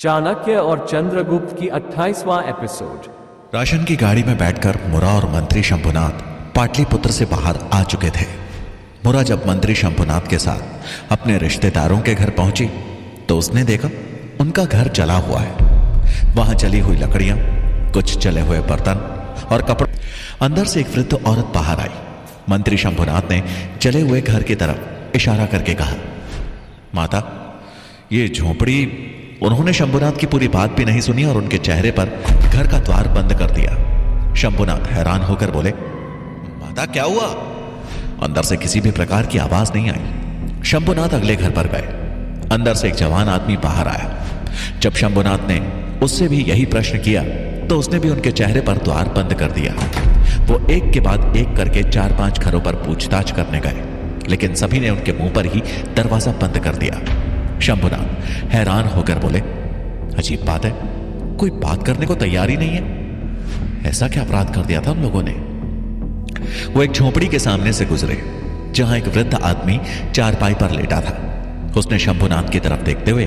चाणक्य और चंद्रगुप्त की 28वां episode. Ration की गाड़ी में बैठकर मुरा और मंत्री शंभुनाथ पाटलिपुत्र से बाहर आ चुके थे। मुरा जब मंत्री शंभुनाथ के साथ अपने रिश्तेदारों के घर पहुंची तो उसने देखा उनका घर जला हुआ है। वहां जली हुई लकड़ियां, कुछ जले हुए बर्तन और कपड़े। अंदर से एक वृद्ध औरत बाहर आई। मंत्री शंभुनाथ ने जले हुए घर की तरफ इशारा करके कहा, माता, ये झोपड़ी। उन्होंने शंभुनाथ की पूरी बात भी नहीं सुनी और उनके चेहरे पर घर का द्वार बंद कर दिया। शंभुनाथ हैरान होकर बोले, माता क्या हुआ? अंदर से किसी भी प्रकार की आवाज नहीं आई। शंभुनाथ अगले घर पर गए। अंदर से एक जवान आदमी बाहर आया। जब शंभुनाथ ने उससे भी यही प्रश्न किया तो उसने भी उनके चेहरे पर द्वार बंद कर दिया। वो एक के बाद एक करके 4-5 घरों पर पूछताछ करने गए, लेकिन सभी ने उनके मुंह पर ही दरवाजा बंद कर दिया। शंभुनाथ हैरान होकर बोले, अजीब बात है, कोई बात करने को तैयार ही नहीं है। ऐसा क्या अपराध कर दिया था उन लोगों ने? वो एक झोपड़ी के सामने से गुजरे जहां एक वृद्ध आदमी चारपाई पर लेटा था। उसने शंभुनाथ की तरफ देखते हुए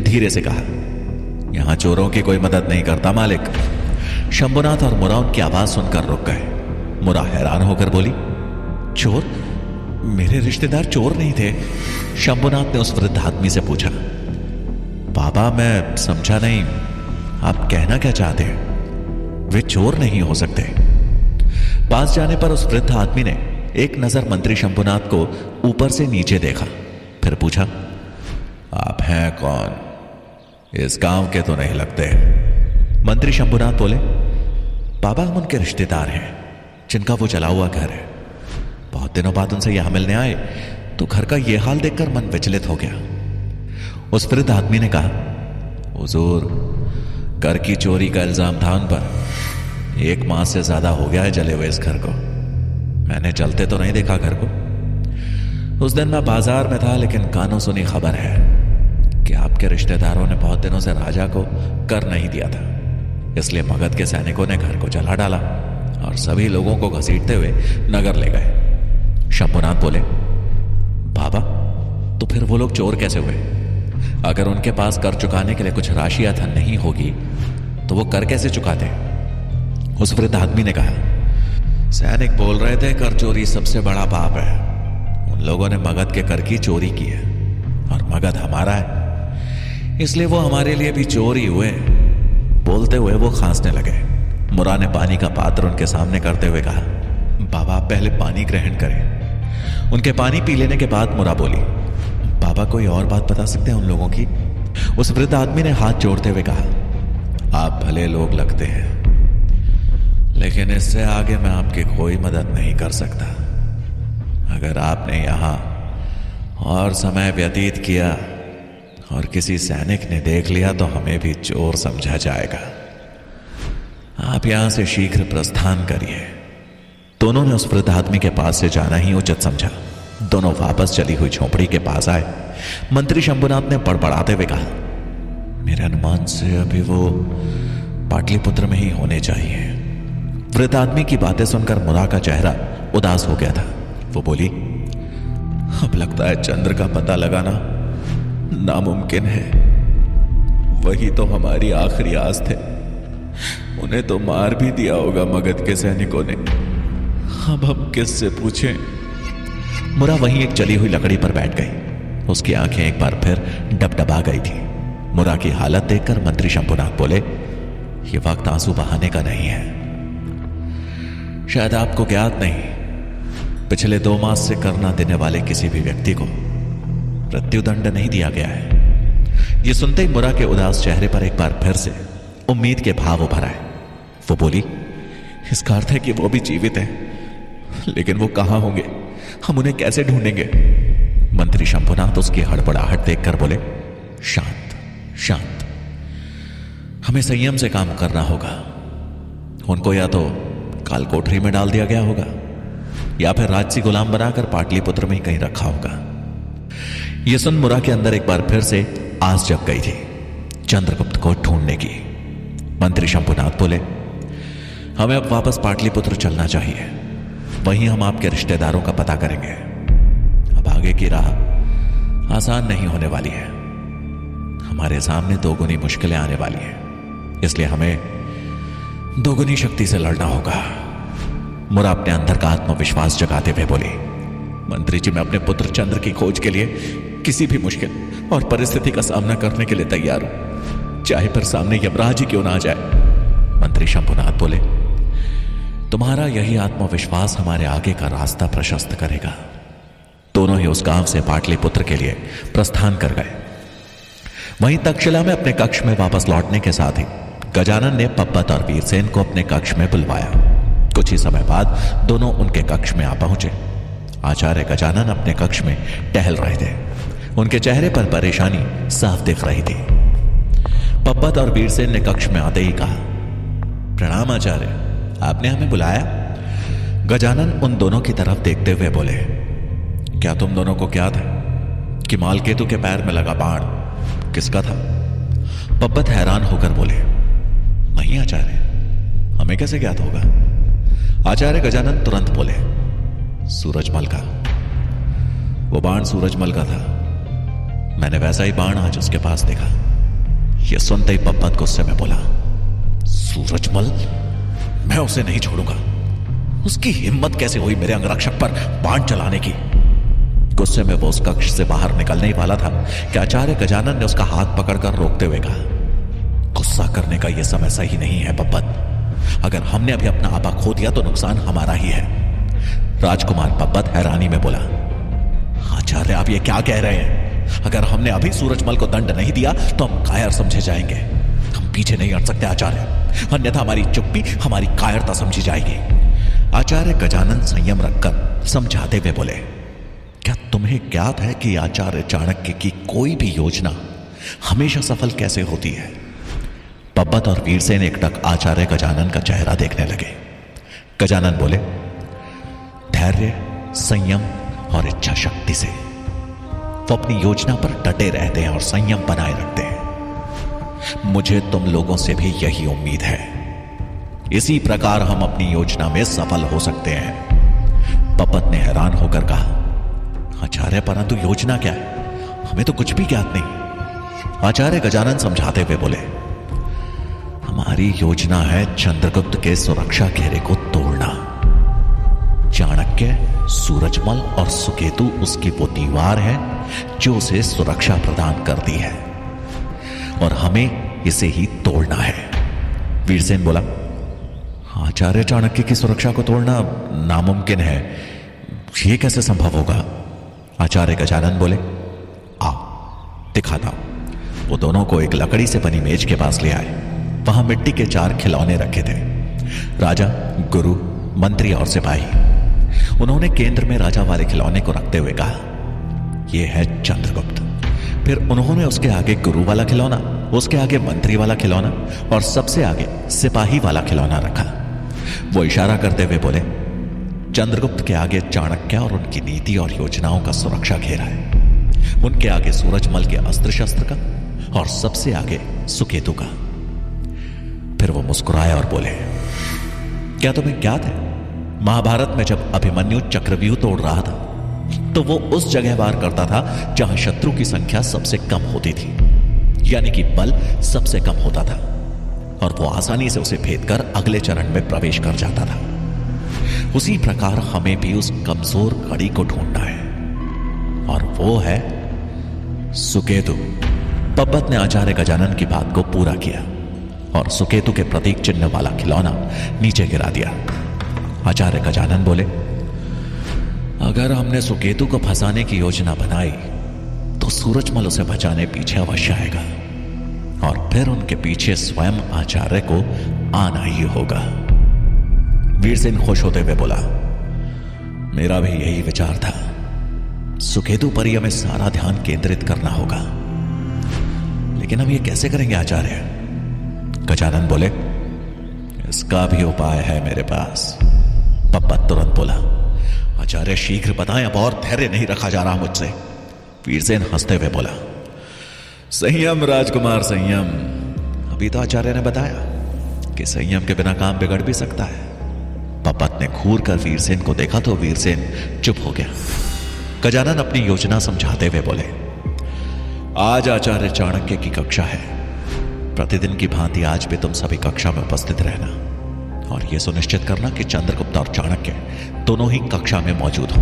धीरे से कहा, यहां चोरों की कोई मदद नहीं करता मालिक। शंभुनाथ और मुरा उनकी आवाज सुनकर रुक गए। मुरा हैरान होकर बोली, चोर? मेरे रिश्तेदार चोर नहीं थे। शंभुनाथ ने उस वृद्ध आदमी से पूछा, बाबा मैं समझा नहीं, आप कहना क्या चाहते हैं? वे चोर नहीं हो सकते। पास जाने पर उस वृद्ध आदमी ने एक नजर मंत्री शंभुनाथ को ऊपर से नीचे देखा, फिर पूछा, आप हैं कौन? इस गांव के तो नहीं लगते। मंत्री शंभुनाथ बोले, बाबा हम उनके रिश्तेदार हैं जिनका वो जला हुआ घर है। बहुत दिनों बाद उनसे यहां मिलने आए तो घर का यह हाल देखकर मन विचलित हो गया। उस वृद्ध आदमी ने कहा, हुजूर, घर की चोरी का इल्जाम था उन पर। 1 माह से ज्यादा हो गया है जले हुए इस घर को। मैंने जलते तो नहीं देखा घर को। उस दिन मैं बाजार में था, लेकिन कानों सुनी खबर है कि आपके रिश्तेदारों ने बहुत दिनों से राजा को कर नहीं दिया था, इसलिए मगध के सैनिकों ने घर को जला डाला और सभी लोगों को घसीटते हुए नगर ले गए। शंभुनाथ बोले, बाबा तो फिर वो लोग चोर कैसे हुए? अगर उनके पास कर चुकाने के लिए कुछ राशि या धन नहीं होगी तो वो कर कैसे चुकाते? उस वृद्ध आदमी ने कहा, सैनिक बोल रहे थे कर चोरी सबसे बड़ा पाप है। उन लोगों ने मगध के कर की चोरी की है और मगध हमारा है, इसलिए वो हमारे लिए भी चोर ही हुए। बोलते हुए वो खांसने लगे। मुरा ने पानी का पात्र उनके सामने करते हुए कहा, बाबा आप पहले पानी ग्रहण करें। उनके पानी पी लेने के बाद मुरा बोली, बाबा कोई और बात बता सकते हैं उन लोगों की? उस वृद्ध आदमी ने हाथ जोड़ते हुए कहा, आप भले लोग लगते हैं, लेकिन इससे आगे मैं आपकी कोई मदद नहीं कर सकता। अगर आपने यहां और समय व्यतीत किया और किसी सैनिक ने देख लिया तो हमें भी चोर समझा जाएगा। आप यहां से शीघ्र प्रस्थान करिए। दोनों ने उस वृद्ध आदमी के पास से जाना ही उचित समझा। दोनों वापस चली हुई झोपड़ी के पास आए। मंत्री शंभुनाथ ने बड़बड़ाते हुए कहा, मेरे अनुमान से अभी वो पाटलिपुत्र में ही होने चाहिए। वृद्ध आदमी की बातें सुनकर मुरा का चेहरा उदास हो गया था। वो बोली, अब लगता है चंद्र का पता लगाना नामुमकिन है। वही तो हमारी आखिरी आस थे। उन्हें तो मार भी दिया होगा मगध के सैनिकों ने। अब हम किससे पूछें? मुरा वहीं एक जली हुई लकड़ी पर बैठ गई। उसकी आंखें एक बार फिर डबडबा गई थी। मुरा की हालत देखकर मंत्री शंभुनाथ बोले, यह वक्त आंसू बहाने का नहीं है। शायद आपको ज्ञात नहीं, पिछले 2 मास से करना देने वाले किसी भी व्यक्ति को मृत्युदंड नहीं दिया गया है। यह सुनते ही मुरा के उदास चेहरे पर एक बार फिर से उम्मीद के भाव उभर आए। वो बोली, इसका अर्थ है कि वो भी जीवित हैं, लेकिन वो कहां होंगे? हम उन्हें कैसे ढूंढेंगे? मंत्री शंभुनाथ उसकी हड़बड़ाहट देखकर बोले, शांत शांत, हमें संयम से काम करना होगा। उनको या तो काल कोठरी में डाल दिया गया होगा या फिर राजसी गुलाम बनाकर पाटलिपुत्र में ही कहीं रखा होगा। यह सुन मुरा के अंदर एक बार फिर से आस जग गई थी चंद्रगुप्त को ढूंढने की। मंत्री शंभुनाथ बोले, हमें अब वापस पाटलिपुत्र चलना चाहिए। वहीं हम आपके रिश्तेदारों का पता करेंगे। अब आगे की राह आसान नहीं होने वाली है। हमारे सामने दोगुनी मुश्किलें आने वाली हैं, इसलिए हमें दोगुनी शक्ति से लड़ना होगा। मुरा अपने अंदर का आत्मविश्वास जगाते हुए बोली, मंत्री जी, मैं अपने पुत्र चंद्र की खोज के लिए किसी भी मुश्किल और परिस्थिति का सामना करने के लिए तैयार हूं, चाहे फिर सामने यमराज ही क्यों ना आ जाए। मंत्री शंभुनाथ बोले, तुम्हारा यही आत्मविश्वास हमारे आगे का रास्ता प्रशस्त करेगा। दोनों ही उस गांव से पाटलिपुत्र के लिए प्रस्थान कर गए। वहीं तक्षशिला में अपने कक्ष में वापस लौटने के साथ ही गजानन ने पब्बत और वीरसेन को अपने कक्ष में बुलवाया। कुछ ही समय बाद दोनों उनके कक्ष में आ पहुंचे। आचार्य गजानन अपने कक्ष में टहल रहे थे। उनके चेहरे पर परेशानी साफ दिख रही थी। पब्बत और वीरसेन ने कक्ष में आते ही कहा, प्रणाम आचार्य, आपने हमें बुलाया? गजानन उन दोनों की तरफ देखते हुए बोले, क्या तुम दोनों को ज्ञात है कि मालकेतु के पैर में लगा बाण किसका था? पब्बत हैरान होकर बोले, नहीं आचार्य, हमें कैसे ज्ञात होगा? आचार्य गजानन तुरंत बोले, सूरजमल का। वो बाण सूरजमल का था। मैंने वैसा ही बाण आज उसके पास देखा। यह सुनते ही पब्बत गुस्से में बोला, सूरजमल? मैं उसे नहीं छोड़ूंगा। उसकी हिम्मत कैसे हुई मेरे अंगरक्षक पर बाण चलाने की? गुस्से में वो उस कक्ष से बाहर निकलने ही वाला था कि आचार्य गजानन ने उसका हाथ पकड़कर रोकते हुए कहा, गुस्सा करने का यह समय सही नहीं है पब्बत। अगर हमने अभी अपना आपा खो दिया तो नुकसान हमारा ही है। राजकुमार पब्बत हैरानी में बोला, आचार्य, आप ये क्या कह रहे हैं? अगर हमने अभी सूरजमल को दंड नहीं दिया तो हम कायर समझे जाएंगे। हम पीछे नहीं हट सकते आचार्य, अन्यथा हमारी चुप्पी हमारी कायरता समझी जाएगी। आचार्य गजानन संयम रखकर समझाते हुए बोले, क्या तुम्हें ज्ञात है कि आचार्य चाणक्य की कोई भी योजना हमेशा सफल कैसे होती है? पब्बत और वीरसेन एकटक आचार्य गजानन का चेहरा देखने लगे। गजानन बोले, धैर्य, संयम और इच्छा शक्ति से वो अपनी योजना पर डटे रहते हैं और संयम बनाए रखते हैं। मुझे तुम लोगों से भी यही उम्मीद है। इसी प्रकार हम अपनी योजना में सफल हो सकते हैं। पब्बत ने हैरान होकर कहा, आचार्य, परंतु योजना क्या है? हमें तो कुछ भी ज्ञात नहीं। आचार्य गजानन समझाते हुए बोले, हमारी योजना है चंद्रगुप्त के सुरक्षा घेरे को तोड़ना। चाणक्य, सूरजमल और सुकेतु उसकी वो दीवार है जो उसे सुरक्षा प्रदान करती है और हमें इसे ही तोड़ना है। वीरसेन बोला, आचार्य, चाणक्य की सुरक्षा को तोड़ना नामुमकिन है, यह कैसे संभव होगा? आचार्य गजानन बोले, आओ दिखाता हूं। वो दोनों को एक लकड़ी से बनी मेज के पास ले आए। वहां मिट्टी के 4 खिलौने रखे थे, राजा, गुरु, मंत्री और सिपाही। उन्होंने केंद्र में राजा वाले खिलौने को रखते हुए कहा, यह है चंद्रगुप्त। फिर उन्होंने उसके आगे गुरु वाला खिलौना, उसके आगे मंत्री वाला खिलौना और सबसे आगे सिपाही वाला खिलौना रखा। वो इशारा करते हुए बोले, चंद्रगुप्त के आगे चाणक्य और उनकी नीति और योजनाओं का सुरक्षा घेरा है। उनके आगे सूरजमल के अस्त्र शस्त्र का और सबसे आगे सुकेतु का। फिर वो मुस्कुराए और बोले, क्या तुम्हें ज्ञात है, महाभारत में जब अभिमन्यु चक्रव्यूह तोड़ रहा था तो वो उस जगह वार करता था जहां शत्रु की संख्या सबसे कम होती थी, यानी कि बल सबसे कम होता था, और वो आसानी से उसे भेद कर अगले चरण में प्रवेश कर जाता था। उसी प्रकार हमें भी उस कमजोर कड़ी को ढूंढना है, और वो है सुकेतु। पब्बत ने आचार्य गजानन की बात को पूरा किया और सुकेतु के प्रतीक चिन्ह वाला खिलौना नीचे गिरा दिया। आचार्य गजानन बोले, अगर हमने सुकेतु को फंसाने की योजना बनाई तो सूरजमल उसे बचाने पीछे अवश्य आएगा, और फिर उनके पीछे स्वयं आचार्य को आना ही होगा। वीरसेन खुश होते हुए बोला, मेरा भी यही विचार था। सुकेतु पर ही हमें सारा ध्यान केंद्रित करना होगा, लेकिन हम ये कैसे करेंगे आचार्य? गजानन बोले, इसका भी उपाय है मेरे पास। पब्बत तुरंत बोला, आचार्य शीघ्र बताएं, अब और धैर्य नहीं रखा जा रहा मुझसे। वीरसेन हंसते हुए बोला, संयम राजकुमार, संयम। अभी तो आचार्य ने बताया कि संयम के बिना काम बिगड़ भी सकता है। पब्बत ने घूर कर वीरसेन को देखा तो वीरसेन चुप हो गया। गजानन अपनी योजना समझाते हुए बोले, आज आचार्य चाणक्य की कक्षा है। प्रतिदिन की भांति आज भी तुम सभी कक्षा में उपस्थित रहना और यह सुनिश्चित करना कि चंद्रगुप्त और चाणक्य दोनों ही कक्षा में मौजूद हो।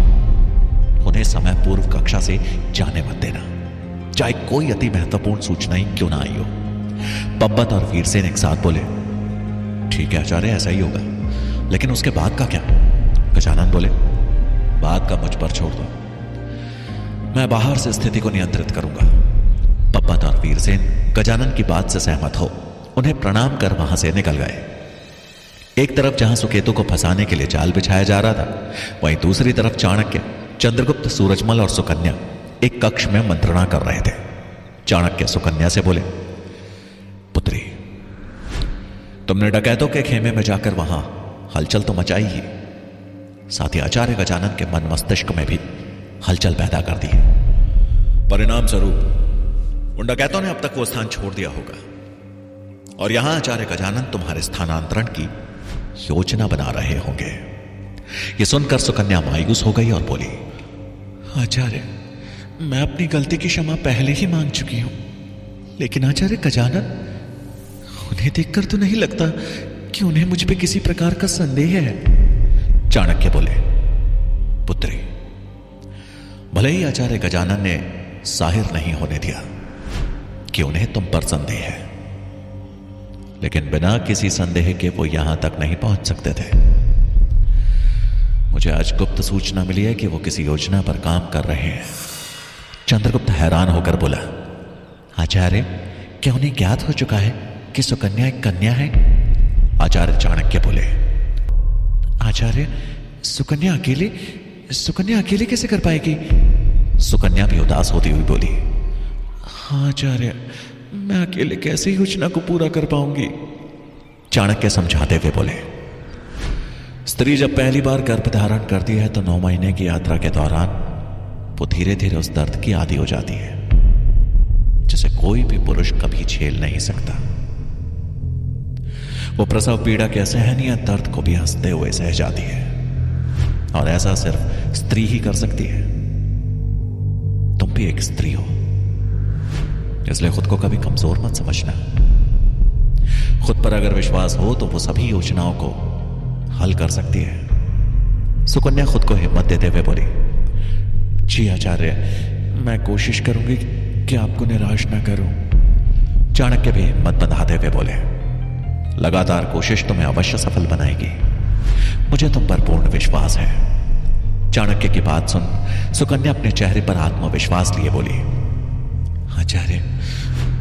उन्हें समय पूर्व कक्षा से जाने मत देना, चाहे कोई अति महत्वपूर्ण सूचना ही क्यों ना आई हो। पब्बत और वीरसेन एक साथ बोले, ठीक है आचार्य, ऐसा ही होगा, लेकिन उसके बाद का क्या? गजानन बोले, बाद का मुझ पर छोड़ दो, मैं बाहर से स्थिति को नियंत्रित करूंगा। पब्बत और वीरसेन गजानन की बात से सहमत हो उन्हें प्रणाम कर वहां से निकल गए। एक तरफ जहां सुकेतु को फंसाने के लिए जाल बिछाया जा रहा था, वहीं दूसरी तरफ चाणक्य, चंद्रगुप्त, सूरजमल और सुकन्या एक कक्ष में मंत्रणा कर रहे थे। चाणक्य सुकन्या से बोले, पुत्री, तुमने डकैतों के खेमे में जाकर वहां हलचल तो मचाई ही, साथ ही आचार्य गजानन के मन मस्तिष्क में भी हलचल पैदा कर दी है। परिणाम स्वरूप उन डकैतों ने अब तक वो स्थान छोड़ दिया होगा और यहां आचार्य गजानन तुम्हारे स्थानांतरण की योजना बना रहे होंगे। यह सुनकर सुकन्या मायूस हो गई और बोली, आचार्य, मैं अपनी गलती की क्षमा पहले ही मांग चुकी हूं, लेकिन आचार्य गजानन, उन्हें देखकर तो नहीं लगता कि उन्हें मुझ पे किसी प्रकार का संदेह है। चाणक्य बोले, पुत्री, भले ही आचार्य गजानन ने जाहिर नहीं होने दिया कि उन्हें तुम पर संदेह है, लेकिन बिना किसी संदेह के वो यहां तक नहीं पहुंच सकते थे। मुझे आज गुप्त सूचना मिली है कि वो किसी योजना पर काम कर रहे हैं। चंद्रगुप्त हैरान होकर बोला, आचार्य, क्या उन्हें ज्ञात हो चुका है कि सुकन्या एक कन्या है? आचार्य चाणक्य बोले, आचार्य, सुकन्या अकेले कैसे कर पाएगी? सुकन्या भी उदास होती हुई बोली, हाँ आचार्य, मैं अकेले कैसे योजना को पूरा कर पाऊंगी? चाणक्य समझाते हुए बोले, स्त्री जब पहली बार गर्भ धारण करती है तो 9 महीने की यात्रा के दौरान वो धीरे धीरे उस दर्द की आदी हो जाती है जिसे कोई भी पुरुष कभी झेल नहीं सकता। वो प्रसव पीड़ा के असहनीय दर्द को भी हंसते हुए सह जाती है और ऐसा सिर्फ स्त्री ही कर सकती है। तुम भी एक स्त्री हो, इसलिए खुद को कभी कमजोर मत समझना। खुद पर अगर विश्वास हो तो वो सभी योजनाओं को हल कर सकती है। सुकन्या खुद को हिम्मत देते हुए बोली, जी आचार्य, मैं कोशिश करूंगी कि आपको निराश ना करूं। चाणक्य भी हिम्मत बंधाते हुए बोले, लगातार कोशिश तुम्हें अवश्य सफल बनाएगी, मुझे तुम पर पूर्ण विश्वास है। चाणक्य की बात सुन सुकन्या अपने चेहरे पर आत्मविश्वास लिए बोली, आचार्य,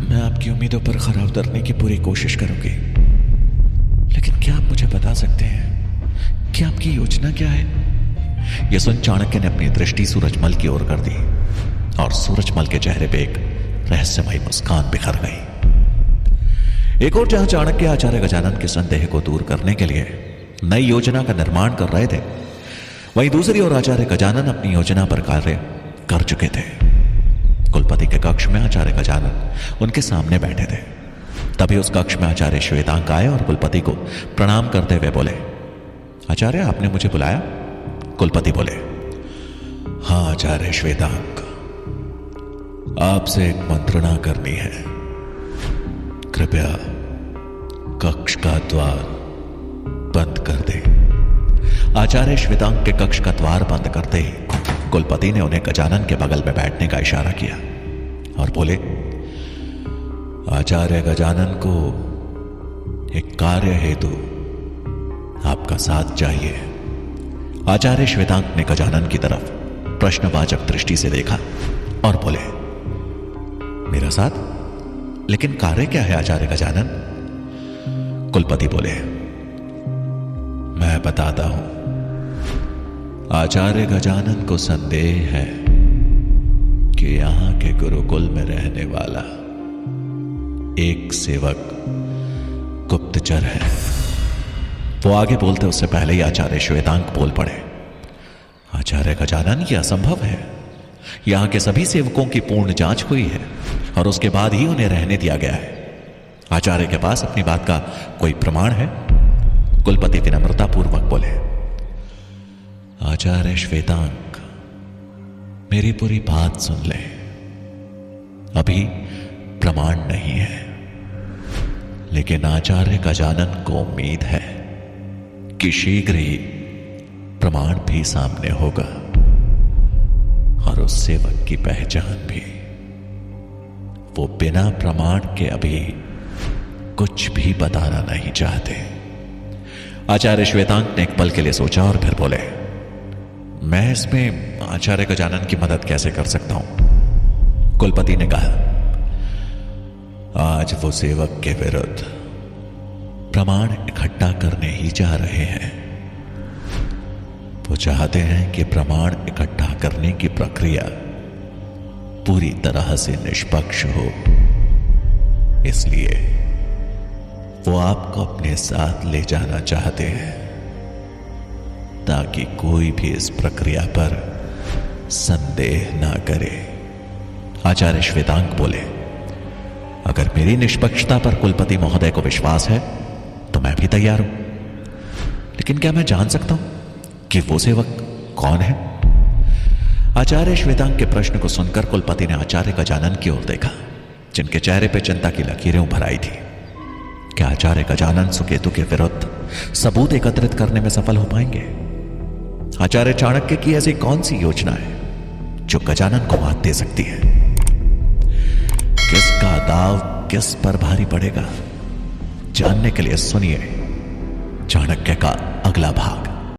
मैं आपकी उम्मीदों पर खरा उतरने की पूरी कोशिश करूंगी, लेकिन क्या आप मुझे बता सकते हैं कि आपकी योजना क्या है? यह सुन चाणक्य ने अपनी दृष्टि सूरजमल की ओर कर दी और सूरजमल के चेहरे पे एक रहस्यमयी मुस्कान बिखर गई। एक और जहां चाणक्य आचार्य गजानन के संदेह को दूर करने के लिए नई योजना का निर्माण कर रहे थे, वहीं दूसरी ओर आचार्य गजानन अपनी योजना पर कार्य कर चुके थे। कुलपति के कक्ष में आचार्य गजानन उनके सामने बैठे थे। तभी उस कक्ष में आचार्य श्वेतांक आए और कुलपति को प्रणाम करते हुए बोले, आचार्य, आपने मुझे बुलाया? कुलपति बोले, हाँ आचार्य श्वेतांक, आपसे एक मंत्रणा करनी है। कृपया कक्ष का द्वार बंद कर दे। आचार्य श्वेतांक के कक्ष का द्वार बंद करते ही कुलपति ने उन्हें गजानन के बगल में बैठने का इशारा किया और बोले, आचार्य गजानन को एक कार्य हेतु आपका साथ चाहिए। आचार्य श्वेतांक ने गजानन की तरफ प्रश्नवाचक दृष्टि से देखा और बोले, मेरा साथ? लेकिन कार्य क्या है आचार्य गजानन? कुलपति बोले, मैं बताता हूं। आचार्य गजानन को संदेह है कि यहां के गुरुकुल में रहने वाला एक सेवक गुप्तचर है। वो आगे बोलते उससे पहले ही आचार्य श्वेतांक बोल पड़े, आचार्य गजानन, यह असंभव है। यहां के सभी सेवकों की पूर्ण जांच हुई है और उसके बाद ही उन्हें रहने दिया गया है। आचार्य के पास अपनी बात का कोई प्रमाण है? कुलपति विनम्रतापूर्वक बोले, आचार्य श्वेतांक, मेरी पूरी बात सुन ले। अभी प्रमाण नहीं है, लेकिन आचार्य गजानन को उम्मीद है कि शीघ्र ही प्रमाण भी सामने होगा और उस सेवक की पहचान भी। वो बिना प्रमाण के अभी कुछ भी बताना नहीं चाहते। आचार्य श्वेतांक ने एक पल के लिए सोचा और फिर बोले, मैं इसमें आचार्य गजानन की मदद कैसे कर सकता हूं? कुलपति ने कहा, आज वो सेवक के विरुद्ध प्रमाण इकट्ठा करने ही जा रहे हैं। वो चाहते हैं कि प्रमाण इकट्ठा करने की प्रक्रिया पूरी तरह से निष्पक्ष हो, इसलिए वो आपको अपने साथ ले जाना चाहते हैं ताकि कोई भी इस प्रक्रिया पर संदेह ना करे। आचार्य श्वेतांक बोले, अगर मेरी निष्पक्षता पर कुलपति महोदय को विश्वास है तो मैं भी तैयार हूं, लेकिन क्या मैं जान सकता हूं कि वो सेवक कौन है? आचार्य श्वेतांक के प्रश्न को सुनकर कुलपति ने आचार्य गजानन की ओर देखा, जिनके चेहरे पर चिंता की लकीरें उभर आई थी। क्या आचार्य गजानन सुकेतु के विरुद्ध सबूत एकत्रित करने में सफल हो पाएंगे? आचार्य चाणक्य की ऐसी कौन सी योजना है जो गजानन को मात दे सकती है? किसका दाव किस पर भारी पड़ेगा? जानने के लिए सुनिए चाणक्य का अगला भाग।